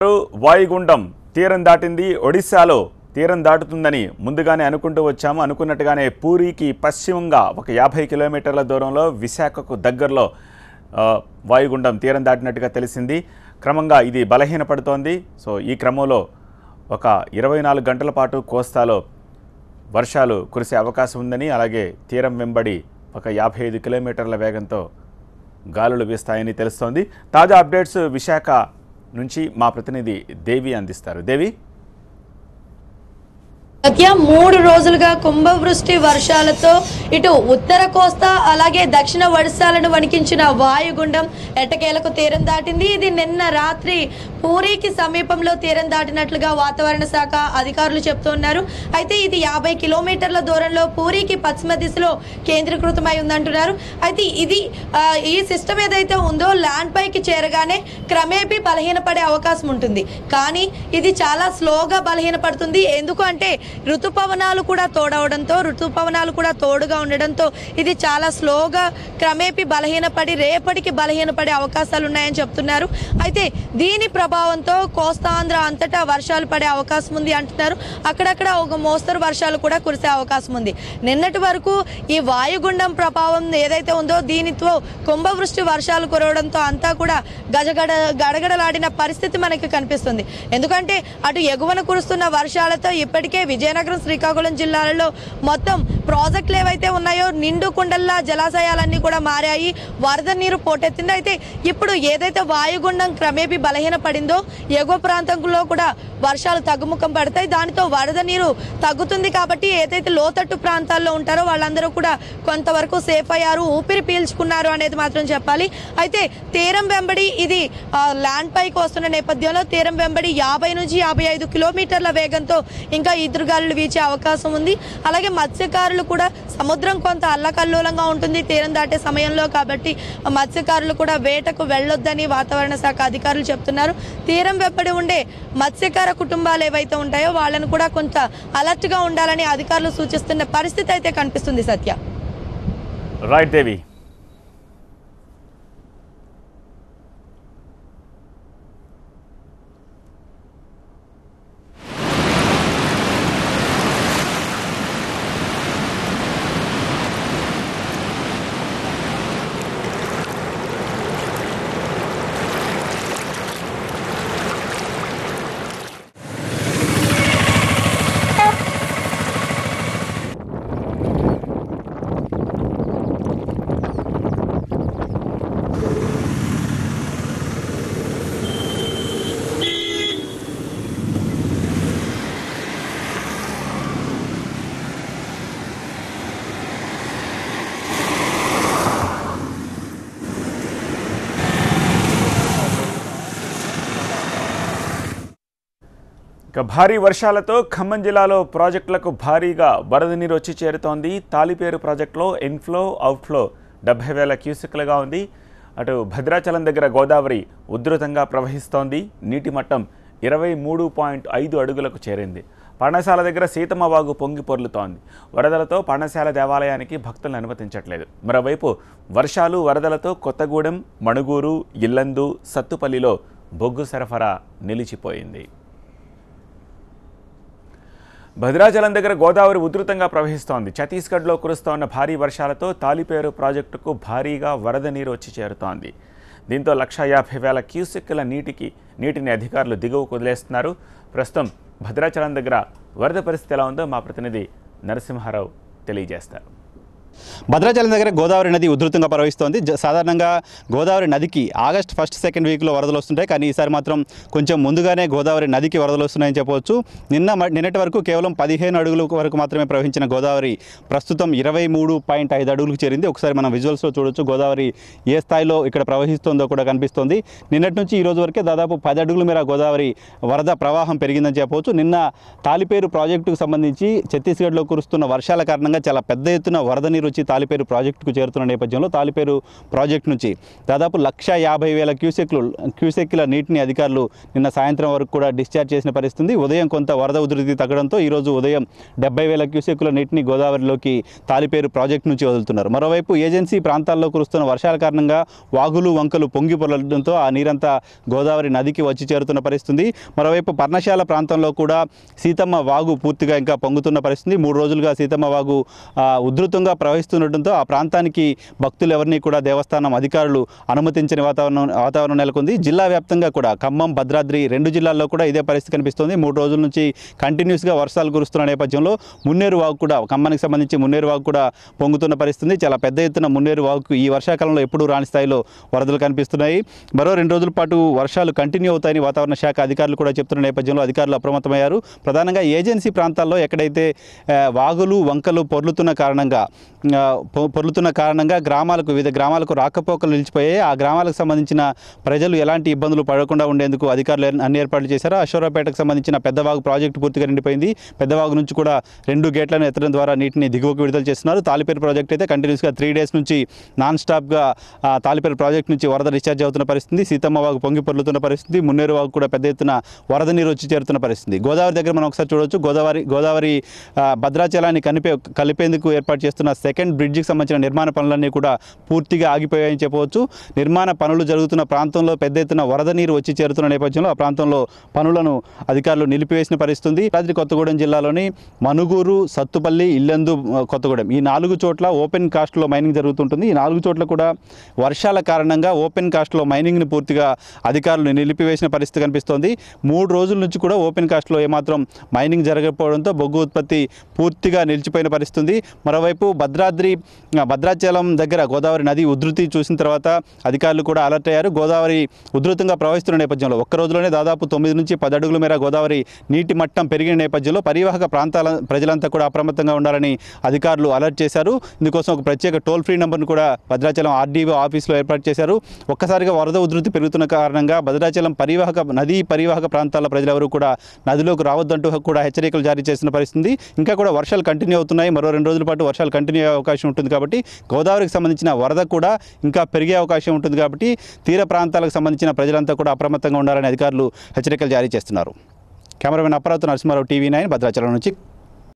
వాయుగుండం తీరం దాటింది. ఒడిశాలో తీరం దాటుతుందని ముందుగానే అనుకుంటూ వచ్చాము. అనుకున్నట్టుగానే పూరికి పశ్చిమంగా ఒక 50 కిలోమీటర్ల దూరంలో విశాఖకు దగ్గరలో వాయుగుండం తీరం దాటినట్టుగా తెలిసింది. క్రమంగా ఇది బలహీనపడుతోంది. సో ఈ క్రమంలో ఒక 24 గంటల పాటు కోస్తాలో వర్షాలు కురిసే అవకాశం ఉందని, అలాగే తీరం వెంబడి ఒక 55 కిలోమీటర్ల వేగంతో గాలులు వీస్తాయని తెలుస్తోంది. తాజా అప్డేట్స్ విశాఖ నుంచి మా ప్రతినిధి దేవి అందిస్తారు. దేవి, సత్య 3 రోజులుగా కుంభవృష్టి వర్షాలతో ఇటు ఉత్తర కోస్తా అలాగే దక్షిణ ఒడిశాలను వణికించిన వాయుగుండం ఎట్టకేలకు తీరం దాటింది. ఇది నిన్న రాత్రి పూరికి సమీపంలో తీరం దాటినట్లుగా వాతావరణ శాఖ అధికారులు చెప్తున్నారు. అయితే ఇది 50 కిలోమీటర్ల దూరంలో పూరికి పశ్చిమ దిశలో కేంద్రీకృతమై ఉందంటున్నారు. అయితే ఇది ఈ సిస్టమ్ ఏదైతే ఉందో ల్యాండ్ పైకి చేరగానే క్రమేపీ బలహీనపడే అవకాశం ఉంటుంది. కానీ ఇది చాలా స్లోగా బలహీనపడుతుంది. ఎందుకు అంటే ఋతుపవనాలు కూడా తోడుగా ఉండడంతో ఇది చాలా స్లోగా క్రమేపీ బలహీనపడి రేపటికి బలహీనపడే అవకాశాలు ఉన్నాయని చెప్తున్నారు. అయితే దీని ప్రభావంతో కోస్తాంధ్ర అంతటా వర్షాలు పడే అవకాశం ఉంది అంటున్నారు. అక్కడక్కడ ఒక మోస్తరు వర్షాలు కూడా కురిసే అవకాశం ఉంది. నిన్నటి వరకు ఈ వాయుగుండం ప్రభావం ఏదైతే ఉందో దీనితో కుంభవృష్టి వర్షాలు కురవడంతో అంతా కూడా గడగడలాడిన పరిస్థితి మనకి కనిపిస్తుంది. ఎందుకంటే అటు ఎగువన కురుస్తున్న వర్షాలతో ఇప్పటికే విజయనగరం, శ్రీకాకుళం జిల్లాలలో మొత్తం ప్రాజెక్టులు ఏవైతే ఉన్నాయో నిండు కుండల్లా జలాశయాలన్నీ కూడా మారాయి. వరద నీరు పోటెత్తింది. అయితే ఇప్పుడు ఏదైతే వాయుగుండం క్రమేపీ బలహీనపడిందో ఎగువ ప్రాంతంలో కూడా వర్షాలు తగ్గుముఖం పడతాయి. దానితో వరద నీరు తగ్గుతుంది. కాబట్టి ఏదైతే లోతట్టు ప్రాంతాల్లో ఉంటారో వాళ్ళందరూ కూడా కొంతవరకు సేఫ్ అయ్యారు, ఊపిరి పీల్చుకున్నారు అనేది మాత్రం చెప్పాలి. అయితే తీరం వెంబడి ఇది ల్యాండ్ పైకి వస్తున్న నేపథ్యంలో తీరం వెంబడి 50 నుంచి 55 కిలోమీటర్ల వేగంతో ఇంకా ఈదురుగాలులు వీచే అవకాశం ఉంది. అలాగే మత్స్యకారులు కూడా సముద్రం కొంత అల్లకల్లోలంగా ఉంటుంది తీరం దాటే సమయంలో. కాబట్టి మత్స్యకారులు కూడా వేటకు వెళ్ళొద్దని వాతావరణ శాఖ అధికారులు చెప్తున్నారు. తీరం వెంబడి ఉండే మత్స్యకార కుటుంబాలు ఏవైతే ఉంటాయో వాళ్ళను కూడా కొంత అలర్ట్గా ఉండాలని అధికారులు సూచిస్తున్న పరిస్థితి అయితే కనిపిస్తుంది. సత్య, రైట్ దేవి. భారీ వర్షాలతో ఖమ్మం జిల్లాలో ప్రాజెక్టులకు భారీగా వరద నీరు వచ్చి చేరుతోంది. తాలిపేరు ప్రాజెక్టులో ఇన్ఫ్లో అవుట్ఫ్లో 70,000 క్యూసెక్లుగా ఉంది. అటు భద్రాచలం దగ్గర గోదావరి ఉధృతంగా ప్రవహిస్తోంది. నీటి మట్టం 23.5 అడుగులకు చేరింది. పర్ణశాల దగ్గర సీతమ్మ వాగు పొంగి పొర్లుతోంది. వరదలతో పర్ణశాల దేవాలయానికి భక్తులను అనుమతించట్లేదు. మరోవైపు వర్షాలు వరదలతో కొత్తగూడెం, మణుగూరు, ఇల్లందు, సత్తుపల్లిలో బొగ్గు సరఫరా నిలిచిపోయింది. భద్రాచలం దగ్గర గోదావరి ఉధృతంగా ప్రవహిస్తోంది. ఛత్తీస్గఢ్లో కురుస్తోన్న భారీ వర్షాలతో తాలిపేరు ప్రాజెక్టుకు భారీగా వరద నీరు వచ్చి చేరుతోంది. దీంతో 150,000 క్యూసెక్కుల నీటిని అధికారులు దిగువకు వదిలేస్తున్నారు. ప్రస్తుతం భద్రాచలం దగ్గర వరద పరిస్థితి ఎలా ఉందో మా ప్రతినిధి నరసింహారావు తెలియజేస్తారు. భద్రాచలం దగ్గర గోదావరి నది ఉధృతంగా ప్రవహిస్తోంది. సాధారణంగా గోదావరి నదికి ఆగస్ట్ 1, 2 వీక్లో వరదలు వస్తుంటాయి. కానీ ఈసారి మాత్రం కొంచెం ముందుగానే గోదావరి నదికి వరదలు వస్తున్నాయని చెప్పవచ్చు. నిన్నటి వరకు కేవలం 15 అడుగుల వరకు మాత్రమే ప్రవహించిన గోదావరి ప్రస్తుతం 23.5 అడుగులకు చేరింది. ఒకసారి మనం విజువల్స్లో చూడొచ్చు గోదావరి ఏ స్థాయిలో ఇక్కడ ప్రవహిస్తుందో కూడా కనిపిస్తోంది. నిన్నటి నుంచి ఈ రోజు వరకే దాదాపు 10 అడుగుల మేర గోదావరి వరద ప్రవాహం పెరిగిందని చెప్పవచ్చు. నిన్న తాలిపేరు ప్రాజెక్టుకు సంబంధించి ఛత్తీస్గఢ్లో కురుస్తున్న వర్షాల కారణంగా చాలా పెద్ద ఎత్తున వరద నీరు వచ్చి తాలిపేరు ప్రాజెక్టుకు చేరుతున్న నేపథ్యంలో తాలిపేరు ప్రాజెక్టు నుంచి దాదాపు 1,50,000 క్యూసెక్కుల నీటిని అధికారులు నిన్న సాయంత్రం వరకు కూడా డిశ్చార్జ్ చేసిన పరిస్థితి. ఉదయం కొంత వరద ఉధృతి తగ్గడంతో ఈరోజు ఉదయం 70,000 క్యూసెక్కుల నీటిని గోదావరిలోకి తాలిపేరు ప్రాజెక్టు నుంచి వదులుతున్నారు. మరోవైపు ఏజెన్సీ ప్రాంతాల్లో కురుస్తున్న వర్షాల కారణంగా వాగులు వంకలు పొంగి పొరలడంతో ఆ నీరంతా గోదావరి నదికి వచ్చి చేరుతున్న పరిస్థితి. మరోవైపు పర్ణశాల ప్రాంతంలో కూడా సీతమ్మ వాగు పూర్తిగా ఇంకా పొంగుతున్న పరిస్థితి. 3 రోజులుగా సీతమ్మ వాగు ఉధృతంగా ప్రవహిస్తుండటంతో ఆ ప్రాంతానికి భక్తులు ఎవరిని కూడా దేవస్థానం అధికారులు అనుమతించని వాతావరణం నెలకొంది. జిల్లా వ్యాప్తంగా కూడా ఖమ్మం, భద్రాద్రి 2 జిల్లాల్లో కూడా ఇదే పరిస్థితి కనిపిస్తోంది. 3 రోజుల నుంచి కంటిన్యూస్గా వర్షాలు కురుస్తున్న నేపథ్యంలో మున్నేరు వాగు కూడా, ఖమ్మానికి సంబంధించి మున్నేరు వాగు కూడా పొంగుతున్న పరిస్థితి. చాలా పెద్ద ఎత్తున మున్నేరు వాగుకు ఈ వర్షాకాలంలో ఎప్పుడూ రాని స్థాయిలో వరదలు కనిపిస్తున్నాయి. మరో 2 రోజుల పాటు వర్షాలు కంటిన్యూ అవుతాయని వాతావరణ శాఖ అధికారులు కూడా చెప్తున్న నేపథ్యంలో అధికారులు అప్రమత్తమయ్యారు. ప్రధానంగా ఏజెన్సీ ప్రాంతాల్లో ఎక్కడైతే వాగులు వంకలు పొర్లుతున్న కారణంగా వివిధ గ్రామాలకు రాకపోకలు నిలిచిపోయాయి. ఆ గ్రామాలకు సంబంధించిన ప్రజలు ఎలాంటి ఇబ్బందులు పడకుండా ఉండేందుకు అధికారులు అన్ని ఏర్పాట్లు చేశారు. అశ్వరావుపేటకు సంబంధించిన పెద్దవాగు ప్రాజెక్టు పూర్తిగా నిండిపోయింది. పెద్దవాగు నుంచి కూడా 2 గేట్లను ఎత్తడం ద్వారా నీటిని దిగువకు విడుదల చేస్తున్నారు. తాలిపేరు ప్రాజెక్టు అయితే కంటిన్యూస్గా 3 డేస్ నుంచి నాన్ స్టాప్గా తాలిపేరు ప్రాజెక్టు నుంచి వరద డిశ్చార్జ్ అవుతున్న పరిస్థితి. సీతమ్మ వాగు పొంగి పొర్లుతున్న పరిస్థితి. మున్నేరు వాగు కూడా పెద్ద ఎత్తున వరద నీరు వచ్చి చేరుతున్న పరిస్థితి. గోదావరి దగ్గర మనం ఒకసారి చూడవచ్చు. గోదావరి భద్రాచలాన్ని కలిపేందుకు ఏర్పాటు చేస్తున్న సెకండ్ బ్రిడ్జికి సంబంధించిన నిర్మాణ పనులన్నీ కూడా పూర్తిగా ఆగిపోయాయని చెప్పవచ్చు. నిర్మాణ పనులు జరుగుతున్న ప్రాంతంలో పెద్ద ఎత్తున వరద నీరు వచ్చి చేరుతున్న నేపథ్యంలో ఆ ప్రాంతంలో పనులను అధికారులు నిలిపివేసిన పరిస్థితి. భద్రాద్రి కొత్తగూడెం జిల్లాలోని మనుగూరు, సత్తుపల్లి, ఇల్లెందు, కొత్తగూడెం ఈ 4 చోట్ల ఓపెన్ కాస్ట్లో మైనింగ్ జరుగుతుంటుంది. ఈ 4 చోట్ల కూడా వర్షాల కారణంగా ఓపెన్ కాస్ట్లో మైనింగ్ని పూర్తిగా అధికారులు నిలిపివేసిన పరిస్థితి కనిపిస్తోంది. 3 రోజుల నుంచి కూడా ఓపెన్ కాస్ట్లో ఏమాత్రం మైనింగ్ జరగకపోవడంతో బొగ్గు ఉత్పత్తి పూర్తిగా నిలిచిపోయిన పరిస్థితి. మరోవైపు భద్రాచలం దగ్గర గోదావరి నది ఉధృతి చూసిన తర్వాత అధికారులు కూడా అలర్ట్ అయ్యారు. గోదావరి ఉధృతంగా ప్రవహిస్తున్న నేపథ్యంలో ఒక్క రోజులోనే దాదాపు 9 నుంచి 10 అడుగుల మేర గోదావరి నీటి మట్టం పెరిగిన నేపథ్యంలో పరివాహక ప్రాంతాల ప్రజలంతా కూడా అప్రమత్తంగా ఉండాలని అధికారులు అలర్ట్ చేశారు. ఇందుకోసం ఒక ప్రత్యేక టోల్ ఫ్రీ నెంబర్ను కూడా భద్రాచలం ఆర్డీఓ ఆఫీస్లో ఏర్పాటు చేశారు. ఒక్కసారిగా వరద ఉధృతి పెరుగుతున్న కారణంగా భద్రాచలం నదీ పరివాహక ప్రాంతాల ప్రజలెవరూ కూడా నదిలోకి రావద్దంటూ కూడా హెచ్చరికలు జారీ చేసిన పరిస్థితి. ఇంకా కూడా వర్షాలు కంటిన్యూ అవుతున్నాయి. మరో 2 రోజుల పాటు వర్షాలు కంటిన్యూ అయ్యే అవకాశం ఉంటుంది కాబట్టి గోదావరికి సంబంధించిన వరద కూడా ఇంకా పెరిగే అవకాశం ఉంటుంది కాబట్టి తీర ప్రాంతాలకు సంబంధించిన ప్రజలంతా కూడా అప్రమత్తంగా ఉండాలని అధికారులు హెచ్చరికలు జారీ చేస్తున్నారు. కెమెరామెన్ అపరాధ నరసింహారావు, TV9 భద్రాచలం నుంచి.